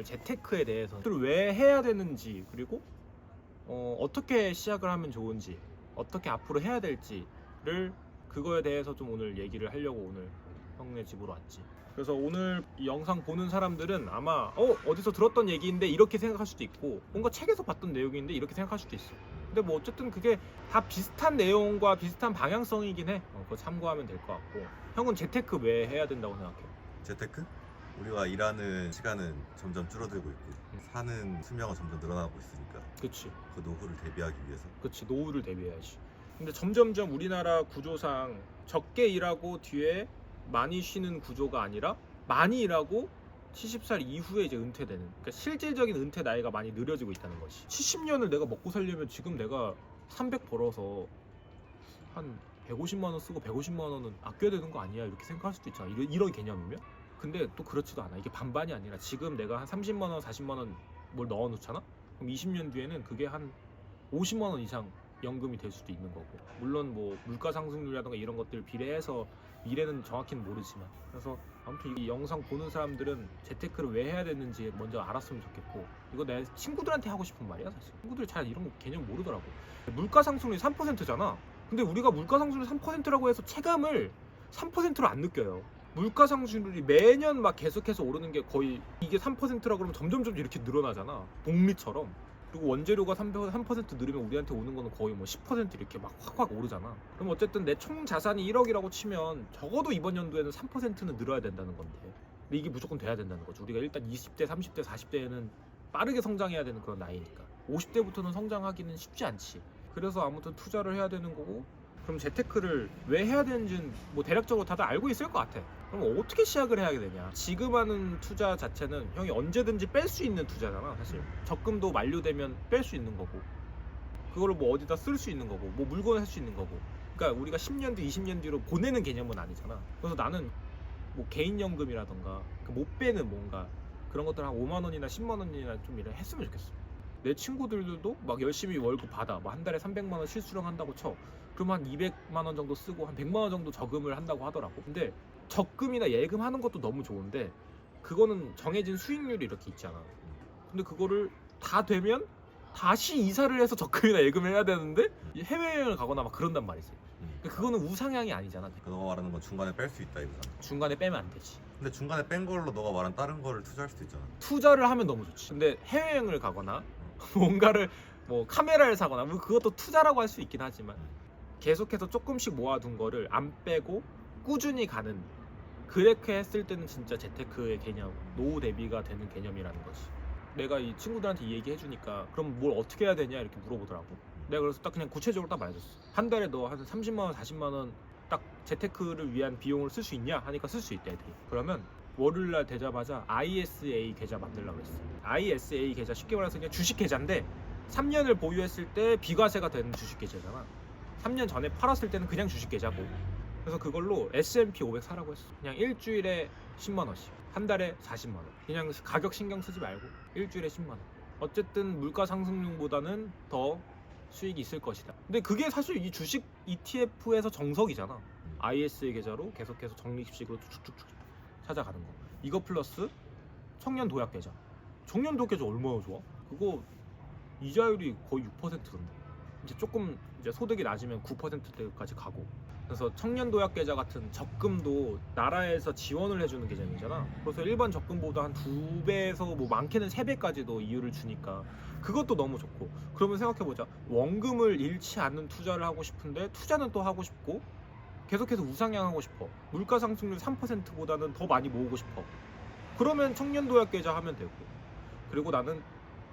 재테크에 대해서를 왜 해야 되는지, 그리고 어떻게 시작을 하면 좋은지, 어떻게 앞으로 해야 될지를, 그거에 대해서 좀 오늘 얘기를 하려고 오늘 형네 집으로 왔지. 그래서 오늘 이 영상 보는 사람들은 아마 어디서 들었던 얘기인데 이렇게 생각할 수도 있고, 뭔가 책에서 봤던 내용인데 이렇게 생각할 수도 있어. 근데 뭐 어쨌든 그게 다 비슷한 내용과 비슷한 방향성이긴 해. 그거 참고하면 될 것 같고. 형은 재테크 왜 해야 된다고 생각해? 재테크? 우리가 일하는 시간은 점점 줄어들고 있고 사는 수명은 점점 늘어나고 있으니까 그치. 그 노후를 대비하기 위해서. 그치, 노후를 대비해야지. 근데 점점점 우리나라 구조상 적게 일하고 뒤에 많이 쉬는 구조가 아니라 많이 일하고 70살 이후에 이제 은퇴되는, 그러니까 실질적인 은퇴 나이가 많이 느려지고 있다는 거지. 70년을 내가 먹고 살려면 지금 내가 300 벌어서 한 150만 원 쓰고 150만 원은 아껴야 되는 거 아니야, 이렇게 생각할 수도 있잖아. 이런 개념이면. 근데 또 그렇지도 않아. 이게 반반이 아니라 지금 내가 한 30만 원 40만 원 뭘 넣어 놓잖아. 그럼 20년 뒤에는 그게 한 50만 원 이상 연금이 될 수도 있는 거고, 물론 뭐 물가 상승률이라든가 이런 것들 비례해서 미래는 정확히는 모르지만. 그래서 아무튼 이 영상 보는 사람들은 재테크를 왜 해야 되는지 먼저 알았으면 좋겠고, 이거 내 친구들한테 하고 싶은 말이야. 사실 친구들이 잘 이런 거 개념 모르더라고. 물가 상승률이 3%잖아 근데 우리가 물가 상승률 3%라고 해서 체감을 3%로 안 느껴요. 물가 상승률이 매년 막 계속해서 오르는 게 거의, 이게 3%라고 그러면 점점 이렇게 늘어나잖아, 복리처럼. 그리고 원재료가 3% 늘으면 우리한테 오는 거는 거의 뭐 10% 이렇게 막 확 오르잖아. 그럼 어쨌든 내 총 자산이 1억이라고 치면 적어도 이번 연도에는 3%는 늘어야 된다는 건데, 근데 이게 무조건 돼야 된다는 거죠. 우리가 일단 20대, 30대, 40대에는 빠르게 성장해야 되는 그런 나이니까. 50대부터는 성장하기는 쉽지 않지. 그래서 아무튼 투자를 해야 되는 거고, 그럼 재테크를 왜 해야 되는지는 뭐 대략적으로 다들 알고 있을 것 같아. 그럼 어떻게 시작을 해야 되냐? 지금 하는 투자 자체는 형이 언제든지 뺄 수 있는 투자잖아. 사실 적금도 만료되면 뺄 수 있는 거고, 그거를 뭐 어디다 쓸 수 있는 거고, 뭐 물건을 할 수 있는 거고. 그러니까 우리가 10년 뒤 20년 뒤로 보내는 개념은 아니잖아. 그래서 나는 뭐 개인연금이라던가 못 빼는 뭔가 그런 것들 한 5만 원이나 10만 원이나 좀 이래 했으면 좋겠어. 내 친구들도 막 열심히 월급 받아. 뭐 한 달에 300만 원 실수령 한다고 쳐. 그러면 한 200만 원 정도 쓰고 한 100만 원 정도 저금을 한다고 하더라고. 근데 적금이나 예금 하는 것도 너무 좋은데, 그거는 정해진 수익률이 이렇게 있잖아. 근데 그거를 다 되면 다시 이사를 해서 적금이나 예금을 해야 되는데 해외여행을 가거나 막 그런단 말이지. 그러니까 그거는 우상향이 아니잖아. 너가 말하는 건 중간에 뺄 수 있다 이거잖아. 중간에 빼면 안 되지. 근데 중간에 뺀 걸로 너가 말한 다른 거를 투자할 수도 있잖아. 투자를 하면 너무 좋지. 근데 해외여행을 가거나 뭔가를 뭐 카메라를 사거나 뭐 그것도 투자라고 할 수 있긴 하지만, 계속해서 조금씩 모아둔 거를 안 빼고 꾸준히 가는, 그렇게 했을 때는 진짜 재테크의 개념, 노후 대비가 되는 개념이라는 거지. 내가 이 친구들한테 이 얘기 해주니까 그럼 뭘 어떻게 해야 되냐 이렇게 물어보더라고. 내가 그래서 딱 그냥 구체적으로 딱 말해줬어. 한 달에 너 한 30만 원 40만 원 딱 재테크를 위한 비용을 쓸 수 있냐 하니까 쓸 수 있대 애들이. 그러면 월요일날 되자마자 ISA 계좌 만들려고 했어. ISA 계좌 쉽게 말해서 그냥 주식 계좌인데 3년을 보유했을 때 비과세가 되는 주식 계좌잖아. 3년 전에 팔았을 때는 그냥 주식 계좌고. 그래서 그걸로 S&P 500 사라고 했어. 그냥 일주일에 10만 원씩, 한 달에 40만 원. 그냥 가격 신경 쓰지 말고 일주일에 10만 원. 어쨌든 물가 상승률보다는 더 수익이 있을 것이다. 근데 그게 사실 이 주식 ETF에서 정석이잖아. ISA 계좌로 계속해서 적립식으로 쭉쭉쭉 찾아가는 거. 이거 플러스 청년 도약 계좌. 청년 도약 계좌 얼마나 좋아? 그거 이자율이 거의 6%인데. 이제 조금 이제 소득이 낮으면 9%대까지 가고. 그래서 청년 도약 계좌 같은 적금도 나라에서 지원을 해주는 개념이잖아. 그래서 일반 적금보다 한 2배에서 뭐 많게는 3배까지도 이율을 주니까 그것도 너무 좋고. 그러면 생각해보자. 원금을 잃지 않는 투자를 하고 싶은데 투자는 또 하고 싶고, 계속해서 우상향하고 싶어. 물가 상승률 3%보다는 더 많이 모으고 싶어. 그러면 청년 도약 계좌 하면 되고. 그리고 나는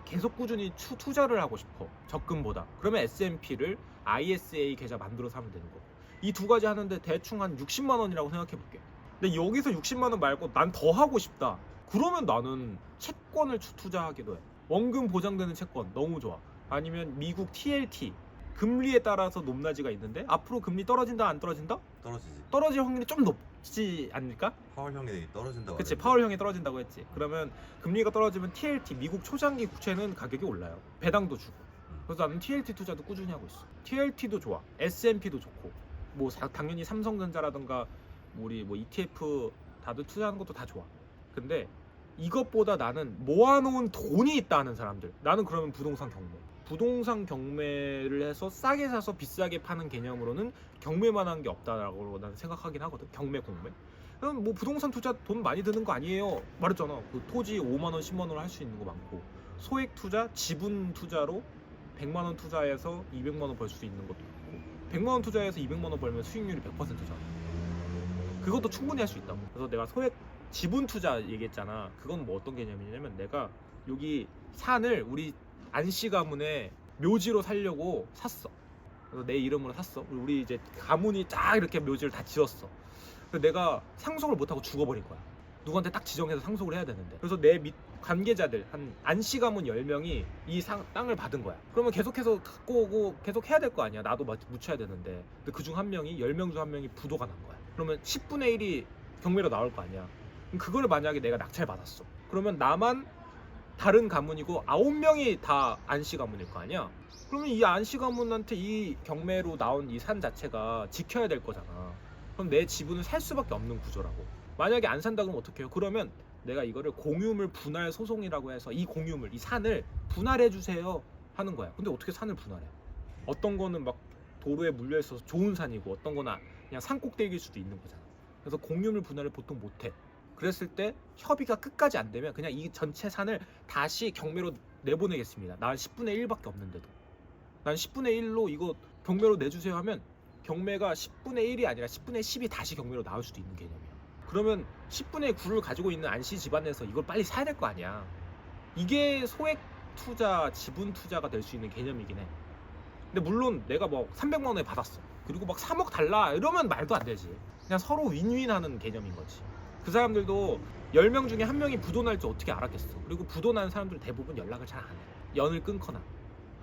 계속 꾸준히 투자를 하고 싶어, 적금보다. 그러면 S&P를 ISA 계좌 만들어서 하면 되는 거고. 이 두 가지 하는데 대충 한 60만 원이라고 생각해 볼게. 근데 여기서 60만 원 말고 난 더 하고 싶다. 그러면 나는 채권을 투자하기도 해. 원금 보장되는 채권 너무 좋아. 아니면 미국 TLT, 금리에 따라서 높낮이가 있는데 앞으로 금리 떨어진다 안 떨어진다? 떨어지지. 떨어질 확률이 좀 높지 않을까? 파월 형이 떨어진다고. 그치, 파월 형이 떨어진다고 했지. 그러면 금리가 떨어지면 TLT, 미국 초장기 국채는 가격이 올라요. 배당도 주고. 그래서 나는 TLT 투자도 꾸준히 하고 있어. TLT도 좋아. S&P도 좋고. 뭐 당연히 삼성전자라든가 우리 뭐 ETF 다들 투자하는 것도 다 좋아. 근데 이것보다 나는 모아놓은 돈이 있다는 사람들, 나는 그러면 부동산 경매를 해서 싸게 사서 비싸게 파는 개념으로는 경매만한 게 없다라고 나는 생각하긴 하거든. 경매 공매. 그럼 뭐 부동산 투자 돈 많이 드는 거 아니에요 말했잖아. 그 토지 5만 원 10만 원 할 수 있는 거 많고, 소액 투자 지분 투자로 100만 원 투자해서 200만 원 벌 수 있는 것도 있고, 100만 원 투자해서 200만 원 벌면 수익률이 100%잖아. 그것도 충분히 할 수 있다고. 그래서 내가 소액 지분 투자 얘기했잖아. 그건 뭐 어떤 개념이냐면, 내가 여기 산을 우리 안씨 가문의 묘지로 살려고 샀어. 그래서 내 이름으로 샀어. 우리 이제 가문이 쫙 이렇게 묘지를 다 지었어. 그래서 내가 상속을 못하고 죽어버린 거야. 누구한테 딱 지정해서 상속을 해야 되는데. 그래서 내 밑 관계자들 한 안씨 가문 10명이 이 땅을 받은 거야. 그러면 계속해서 갖고 오고 계속 해야 될 거 아니야. 나도 묻혀야 되는데. 근데 그중 한 명이 10명 중 한 명이 부도가 난 거야. 그러면 10분의 1이 경매로 나올 거 아니야. 그럼 그거를 만약에 내가 낙찰 받았어. 그러면 나만 다른 가문이고 9명이 다 안씨 가문일 거 아니야. 그러면 이 안씨 가문한테 이 경매로 나온 이 산 자체가 지켜야 될 거잖아. 그럼 내 지분을 살 수밖에 없는 구조라고. 만약에 안 산다 그러면 어떡해요? 그러면 내가 이거를 공유물 분할 소송이라고 해서 이 공유물, 이 산을 분할해 주세요 하는 거야. 근데 어떻게 산을 분할해? 어떤 거는 막 도로에 물려 있어서 좋은 산이고, 어떤 거는 그냥 산 꼭대기일 수도 있는 거잖아. 그래서 공유물 분할을 보통 못 해. 그랬을 때 협의가 끝까지 안 되면 그냥 이 전체 산을 다시 경매로 내보내겠습니다. 난 10분의 1밖에 없는데도. 난 10분의 1로 이거 경매로 내주세요 하면 경매가 10분의 1이 아니라 10분의 10이 다시 경매로 나올 수도 있는 개념이야. 그러면 10분의 9를 가지고 있는 안씨 집안에서 이걸 빨리 사야 될 거 아니야. 이게 소액 투자, 지분 투자가 될 수 있는 개념이긴 해. 근데 물론 내가 뭐 300만 원에 받았어. 그리고 막 3억 달라 이러면 말도 안 되지. 그냥 서로 윈윈하는 개념인 거지. 그 사람들도 10명 중에 한 명이 부도 날 줄 어떻게 알았겠어. 그리고 부도 난 사람들 대부분 연락을 잘 안 해. 연을 끊거나.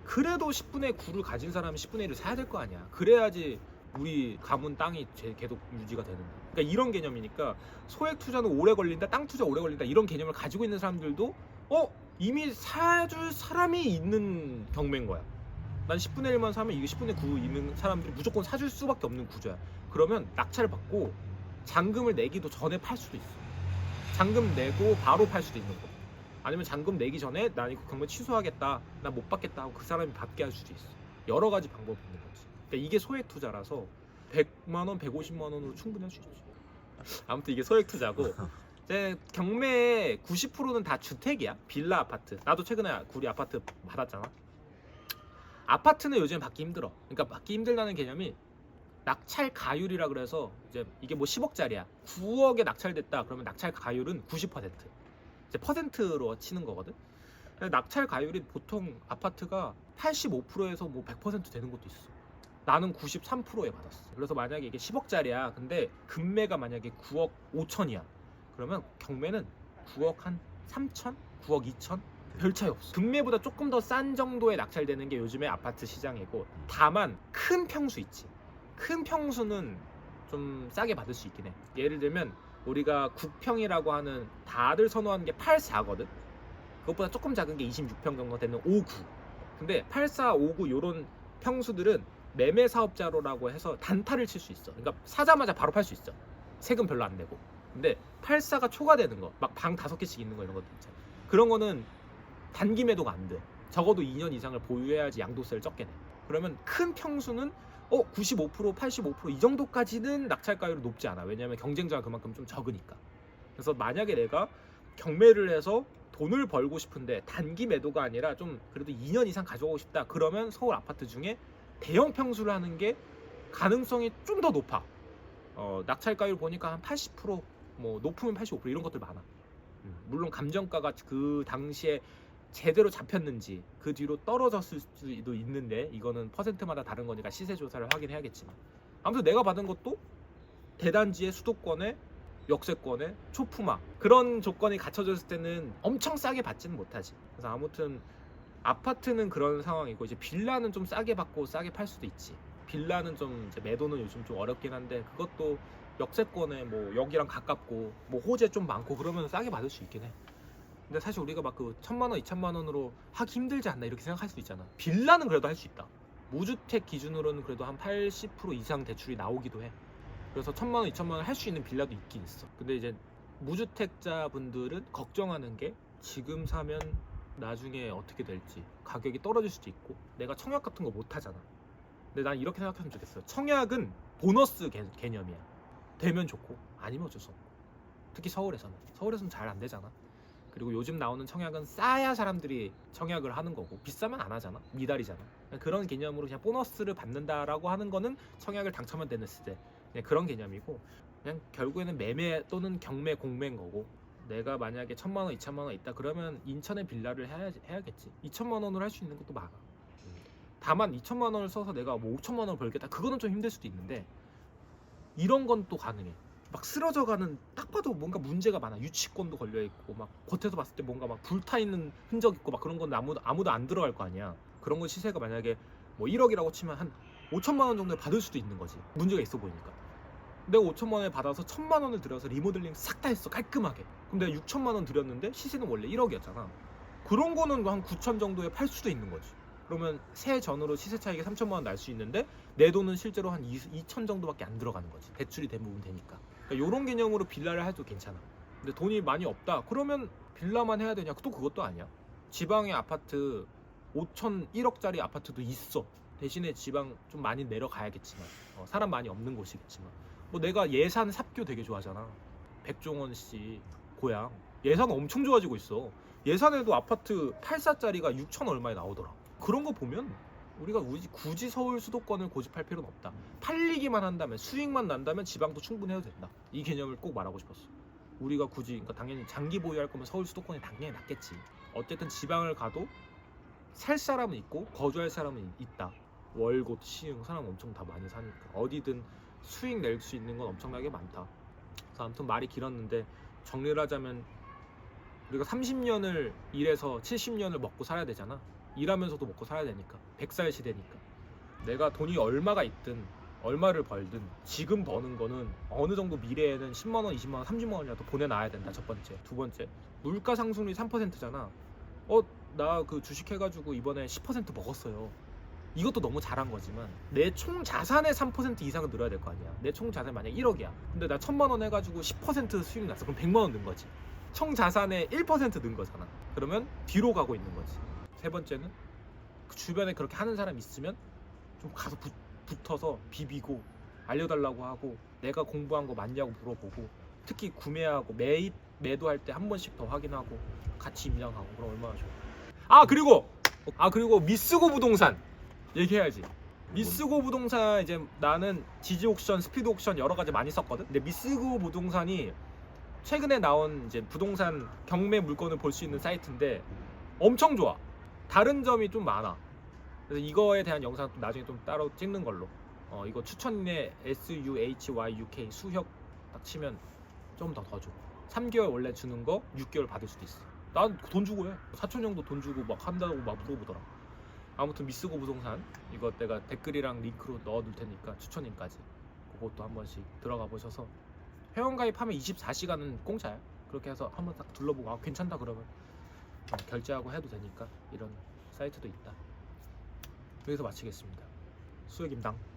그래도 10분의 9를 가진 사람은 10분의 1을 사야 될 거 아니야. 그래야지 우리 가문 땅이 계속 유지가 되는 거야. 그러니까 이런 개념이니까 소액 투자는 오래 걸린다, 땅 투자 오래 걸린다, 이런 개념을 가지고 있는 사람들도 이미 사줄 사람이 있는 경매인 거야. 난 10분의 1만 사면 이게 10분의 9 있는 사람들이 무조건 사줄 수밖에 없는 구조야. 그러면 낙찰을 받고 잔금을 내기도 전에 팔 수도 있어. 잔금 내고 바로 팔 수도 있는 거. 아니면 잔금 내기 전에 난 이거 경매 취소하겠다, 나 못 받겠다 하고 그 사람이 받게 할 수도 있어. 여러 가지 방법이 있는 거지. 그러니까 이게 소액 투자라서 100만 원, 150만 원으로 충분히 할 수 있지. 아무튼 이게 소액 투자고, 이제 경매의 90%는 다 주택이야. 빌라, 아파트. 나도 최근에 우리 아파트 받았잖아. 아파트는 요즘 받기 힘들어. 그러니까 받기 힘들다는 개념이 낙찰 가율이라 그래서, 이제 이게 뭐 10억짜리야. 9억에 낙찰됐다. 그러면 낙찰 가율은 90%. 이제 퍼센트로 치는 거거든. 낙찰 가율이 보통 아파트가 85%에서 뭐 100% 되는 것도 있어. 나는 93%에 받았어. 그래서 만약에 이게 10억짜리야. 근데 금매가 만약에 9억 5천이야. 그러면 경매는 9억 한 3천? 9억 2천? 별 차이 없어. 금매보다 조금 더 싼 정도에 낙찰되는 게 요즘의 아파트 시장이고, 다만 큰 평수 있지. 큰 평수는 좀 싸게 받을 수 있긴 해. 예를 들면 우리가 국평이라고 하는, 다들 선호하는 게 84거든. 그것보다 조금 작은 게 26평 정도 되는 59. 근데 84, 59 요런 평수들은 매매 사업자로라고 해서 단타를 칠 수 있어. 그러니까 사자마자 바로 팔 수 있어. 세금 별로 안 내고. 근데 84가 초과되는 거, 막 방 5개씩 있는 거, 이런 것도 있잖아. 그런 거는 단기 매도가 안 돼. 적어도 2년 이상을 보유해야지 양도세를 적게 내. 그러면 큰 평수는 95%, 85% 이 정도까지는 낙찰가율이 높지 않아. 왜냐하면 경쟁자가 그만큼 좀 적으니까. 그래서 만약에 내가 경매를 해서 돈을 벌고 싶은데 단기 매도가 아니라 좀 그래도 2년 이상 가져오고 싶다, 그러면 서울 아파트 중에 대형 평수를 하는 게 가능성이 좀 더 높아. 낙찰가율 보니까 한 80%, 뭐 높으면 85% 이런 것들 많아. 물론 감정가가 그 당시에 제대로 잡혔는지 그 뒤로 떨어졌을 수도 있는데, 이거는 퍼센트마다 다른 거니까 시세 조사를 확인해야겠지만, 아무튼 내가 받은 것도 대단지의 수도권에 역세권에 초품화, 그런 조건이 갖춰졌을 때는 엄청 싸게 받지는 못하지. 그래서 아무튼 아파트는 그런 상황이고, 이제 빌라는 좀 싸게 받고 싸게 팔 수도 있지. 빌라는 좀 이제 매도는 요즘 좀 어렵긴 한데, 그것도 역세권에 뭐 여기랑 가깝고 뭐 호재 좀 많고 그러면 싸게 받을 수 있긴 해. 근데 사실 우리가 막 그 1,000만 원, 2,000만 원으로 하기 힘들지 않나 이렇게 생각할 수 있잖아. 빌라는 그래도 할 수 있다. 무주택 기준으로는 그래도 한 80% 이상 대출이 나오기도 해. 그래서 1,000만 원, 2,000만 원 할 수 있는 빌라도 있긴 있어. 근데 이제 무주택자분들은 걱정하는 게 지금 사면 나중에 어떻게 될지, 가격이 떨어질 수도 있고 내가 청약 같은 거 못 하잖아. 근데 난 이렇게 생각하면 좋겠어요. 청약은 보너스 개념이야. 되면 좋고 아니면 어쩔 수 없고. 특히 서울에서는 잘 안 되잖아. 그리고 요즘 나오는 청약은 싸야 사람들이 청약을 하는 거고 비싸면 안 하잖아. 미달이잖아. 그런 개념으로 그냥 보너스를 받는다라고 하는 거는 청약을 당첨만 되는 시대. 그냥 그런 개념이고, 그냥 결국에는 매매 또는 경매 공매인 거고, 내가 만약에 1,000만 원, 2,000만 원 있다 그러면 인천에 빌라를 해야겠지. 2,000만 원으로 할 수 있는 것도 많아. 다만 2,000만 원을 써서 내가 뭐 5,000만 원을 벌겠다, 그거는 좀 힘들 수도 있는데, 이런 건 또 가능해. 막 쓰러져가는, 딱 봐도 뭔가 문제가 많아. 유치권도 걸려 있고, 막 겉에서 봤을 때 뭔가 막 불타 있는 흔적 있고, 막 그런 건 아무도 안 들어갈 거 아니야. 그런 거 시세가 만약에 뭐 1억이라고 치면 한 5천만 원 정도에 받을 수도 있는 거지. 문제가 있어 보이니까. 내가 5천만 원에 받아서 1,000만 원을 들여서 리모델링 싹 다 했어, 깔끔하게. 그럼 내가 6천만 원 들였는데 시세는 원래 1억이었잖아. 그런 거는 한 9천 정도에 팔 수도 있는 거지. 그러면 세 전으로 시세 차익이 3천만 원 날 수 있는데 내 돈은 실제로 한 2천 정도밖에 안 들어가는 거지. 대출이 대부분 되니까. 그러니까 이런 개념으로 빌라를 해도 괜찮아. 근데 돈이 많이 없다 그러면 빌라만 해야 되냐? 또 그것도 아니야. 지방의 아파트 5천 1억짜리 아파트도 있어. 대신에 지방 좀 많이 내려가야겠지만, 사람 많이 없는 곳이겠지만, 뭐 내가 예산 삽교 되게 좋아하잖아. 백종원 씨 고향 예산 엄청 좋아지고 있어. 예산에도 아파트 8사짜리가 6천 얼마에 나오더라. 그런 거 보면 우리가 굳이 서울 수도권을 고집할 필요는 없다. 팔리기만 한다면, 수익만 난다면 지방도 충분히 해도 된다. 이 개념을 꼭 말하고 싶었어. 우리가 굳이, 그러니까 당연히 장기 보유할 거면 서울 수도권이 당연히 낫겠지. 어쨌든 지방을 가도 살 사람은 있고 거주할 사람은 있다. 월곶, 시흥 사람 엄청 다 많이 사니까 어디든 수익 낼 수 있는 건 엄청나게 많다. 그래서 아무튼 말이 길었는데, 정리를 하자면 우리가 30년을 일해서 70년을 먹고 살아야 되잖아. 일하면서도 먹고 살아야 되니까. 100살 시대니까. 내가 돈이 얼마가 있든 얼마를 벌든 지금 버는 거는 어느 정도 미래에는 10만 원, 20만 원, 30만 원이라도 보내놔야 된다. 첫 번째. 두 번째, 물가 상승률이 3%잖아. 나 그 주식 해가지고 이번에 10% 먹었어요. 이것도 너무 잘한 거지만 내 총 자산의 3% 이상은 늘어야 될 거 아니야. 내 총 자산이 만약 1억이야. 근데 나 1,000만 원 해가지고 10% 수익 났어. 그럼 100만 원 는 거지. 총 자산의 1% 는 거잖아. 그러면 뒤로 가고 있는 거지. 세 번째는 그 주변에 그렇게 하는 사람 있으면 좀 가서 붙어서 비비고 알려달라고 하고, 내가 공부한 거 맞냐고 물어보고, 특히 구매하고 매도할 때 한 번씩 더 확인하고 같이 임장하고, 그럼 얼마나 좋아. 그리고 미쓰고 부동산 얘기해야지. 미쓰고 부동산, 이제 나는 지지 옥션, 스피드 옥션 여러 가지 많이 썼거든. 근데 미쓰고 부동산이 최근에 나온 이제 부동산 경매 물건을 볼 수 있는 사이트인데 엄청 좋아. 다른 점이 좀 많아. 그래서 이거에 대한 영상 좀 나중에 좀 따로 찍는 걸로. 이거 추천인에 SUHYUK 수혁 딱 치면 좀 더 줘. 3개월 원래 주는 거 6개월 받을 수도 있어. 난 돈 주고 해. 사촌 형도 돈 주고 막 한다고 막 물어보더라. 아무튼 미쓰고 부동산 이거 내가 댓글이랑 링크로 넣어둘 테니까 추천인까지 그것도 한 번씩 들어가 보셔서, 회원가입하면 24시간은 공짜야. 그렇게 해서 한번 딱 둘러보고 괜찮다 그러면 결제하고 해도 되니까 이런 사이트도 있다. 여기서 마치겠습니다. 수혁임당.